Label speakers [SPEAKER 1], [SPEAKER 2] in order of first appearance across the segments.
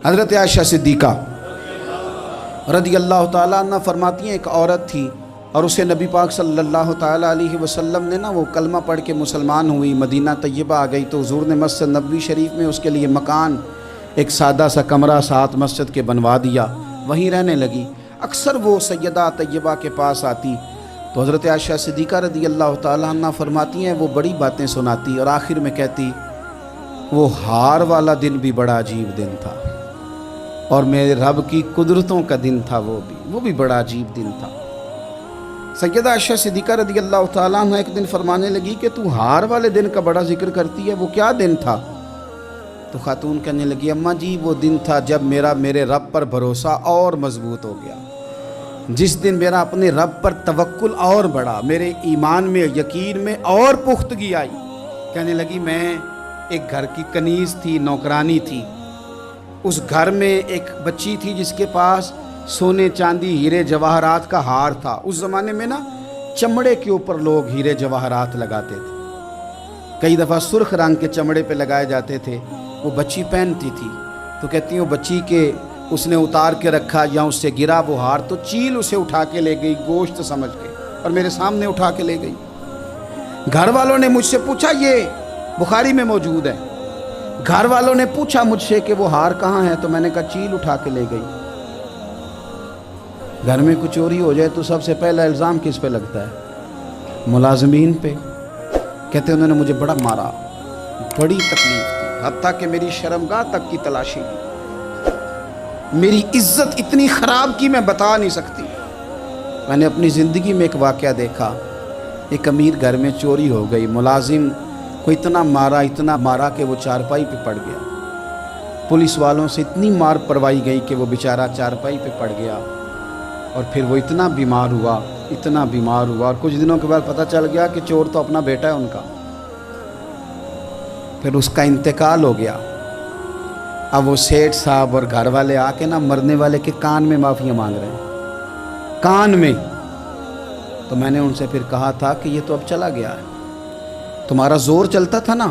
[SPEAKER 1] حضرت عائشہ صدیقہ رضی اللہ تعالیٰ عنہ فرماتی ہیں ایک عورت تھی اور اسے نبی پاک صلی اللہ تعالیٰ علیہ وسلم نے وہ کلمہ پڑھ کے مسلمان ہوئی، مدینہ طیبہ آ گئی تو حضور نے مسجد نبوی شریف میں اس کے لیے مکان، ایک سادہ سا کمرہ ساتھ مسجد کے بنوا دیا، وہیں رہنے لگی۔ اکثر وہ سیدہ طیبہ کے پاس آتی تو حضرت عائشہ صدیقہ رضی اللہ تعالیٰ عنہ فرماتی ہیں وہ بڑی باتیں سناتی اور آخر میں کہتی وہ ہار والا دن بھی بڑا عجیب دن تھا اور میرے رب کی قدرتوں کا دن تھا، وہ بھی بڑا عجیب دن تھا۔ سیدہ عائشہ صدیقہ رضی اللہ تعالیٰ عنہ ایک دن فرمانے لگی کہ تو ہار والے دن کا بڑا ذکر کرتی ہے، وہ کیا دن تھا؟ تو خاتون کہنے لگی اماں جی وہ دن تھا جب میرے رب پر بھروسہ اور مضبوط ہو گیا، جس دن میرا اپنے رب پر توکل اور بڑھا، میرے ایمان میں یقین میں اور پختگی آئی۔ کہنے لگی میں ایک گھر کی کنیز تھی، نوکرانی تھی، اس گھر میں ایک بچی تھی جس کے پاس سونے چاندی ہیرے جواہرات کا ہار تھا۔ اس زمانے میں چمڑے کے اوپر لوگ ہیرے جواہرات لگاتے تھے، کئی دفعہ سرخ رنگ کے چمڑے پہ لگائے جاتے تھے، وہ بچی پہنتی تھی تو کہتی ہیں بچی کے اس نے اتار کے رکھا یا اس سے گرا وہ ہار تو چیل اسے اٹھا کے لے گئی گوشت سمجھ کے اور میرے سامنے اٹھا کے لے گئی۔ گھر والوں نے مجھ سے پوچھا، یہ بخاری میں موجود ہے، گھر والوں نے پوچھا مجھ سے کہ وہ ہار کہاں ہے تو میں نے کہا چیل اٹھا کے لے گئی۔ گھر میں کچھ چوری ہو جائے تو سب سے پہلا الزام کس پہ لگتا ہے؟ ملازمین پہ۔ کہتے انہوں نے مجھے بڑا مارا، بڑی تکلیف تھی، حتیٰ کہ میری شرمگاہ تک کی تلاشی کی، میری عزت اتنی خراب کی میں بتا نہیں سکتی۔ میں نے اپنی زندگی میں ایک واقعہ دیکھا، ایک امیر گھر میں چوری ہو گئی، ملازم کو اتنا مارا کہ وہ چارپائی پہ پڑ گیا، پولیس والوں سے اتنی مار پروائی گئی کہ وہ بیچارہ چارپائی پہ پڑ گیا اور پھر وہ اتنا بیمار ہوا اور کچھ دنوں کے بعد پتہ چل گیا کہ چور تو اپنا بیٹا ہے ان کا، پھر اس کا انتقال ہو گیا۔ اب وہ سیٹھ صاحب اور گھر والے آ کے مرنے والے کے کان میں معافیاں مانگ رہے ہیں، کان میں۔ تو میں نے ان سے پھر کہا تھا کہ یہ تو اب چلا گیا ہے، تمہارا زور چلتا تھا نا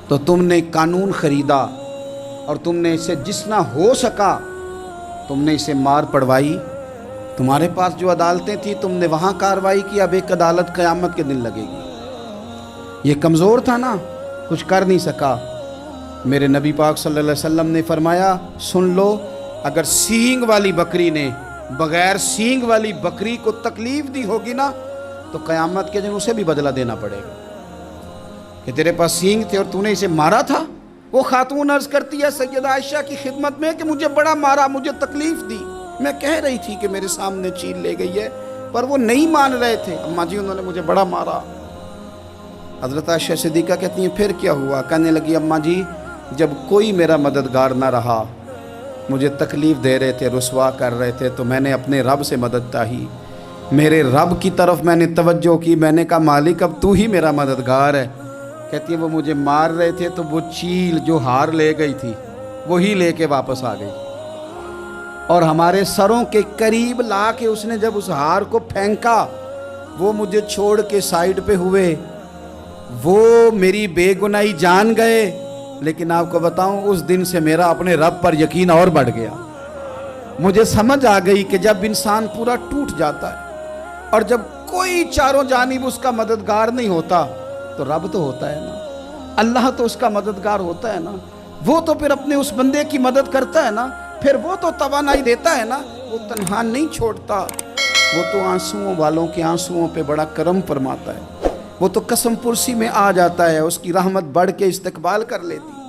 [SPEAKER 1] تو تم نے قانون خریدا اور تم نے اسے جتنا ہو سکا تم نے اسے مار پڑوائی، تمہارے پاس جو عدالتیں تھیں تم نے وہاں کارروائی کی، اب ایک عدالت قیامت کے دن لگے گی۔ یہ کمزور تھا نا، کچھ کر نہیں سکا۔ میرے نبی پاک صلی اللہ علیہ وسلم نے فرمایا سن لو، اگر سینگ والی بکری نے بغیر سینگ والی بکری کو تکلیف دی ہوگی نا تو قیامت کے دن اسے بھی بدلہ دینا پڑے گا کہ تیرے پاس سینگ تھے اور تو نے اسے مارا تھا۔ وہ خاتون عرض کرتی ہے سیدہ عائشہ کی خدمت میں کہ مجھے بڑا مارا، مجھے تکلیف دی، میں کہہ رہی تھی کہ میرے سامنے چیل لے گئی ہے پر وہ نہیں مان رہے تھے، اماں جی انہوں نے مجھے بڑا مارا۔ حضرت عائشہ صدیقہ کہتی ہیں پھر کیا ہوا؟ کہنے لگی اماں جی جب کوئی میرا مددگار نہ رہا، مجھے تکلیف دے رہے تھے، رسوا کر رہے تھے، تو میں نے اپنے رب سے مدد چاہی، میرے رب کی طرف میں نے توجہ کی، میں نے کہا مالک اب تو ہی میرا مددگار ہے۔ کہتی ہے وہ مجھے مار رہے تھے تو وہ چیل جو ہار لے گئی تھی وہی لے کے واپس آ گئی اور ہمارے سروں کے قریب لا کے اس نے جب اس ہار کو پھینکا وہ مجھے چھوڑ کے سائیڈ پہ ہوئے، وہ میری بے گناہی جان گئے، لیکن آپ کو بتاؤں اس دن سے میرا اپنے رب پر یقین اور بڑھ گیا۔ مجھے سمجھ آ گئی کہ جب انسان پورا ٹوٹ جاتا ہے اور جب کوئی چاروں جانب اس کا مددگار نہیں ہوتا تو رب تو ہوتا ہے نا، اللہ تو اس کا مددگار ہوتا ہے نا، وہ تو پھر اپنے اس بندے کی مدد کرتا ہے نا، پھر وہ تو توانائی دیتا ہے نا، وہ تنہا نہیں چھوڑتا، وہ تو آنسوؤں والوں کے آنسوؤں پہ بڑا کرم فرماتا ہے، وہ تو قسم پرسی میں آ جاتا ہے، اس کی رحمت بڑھ کے استقبال کر لیتی ہے۔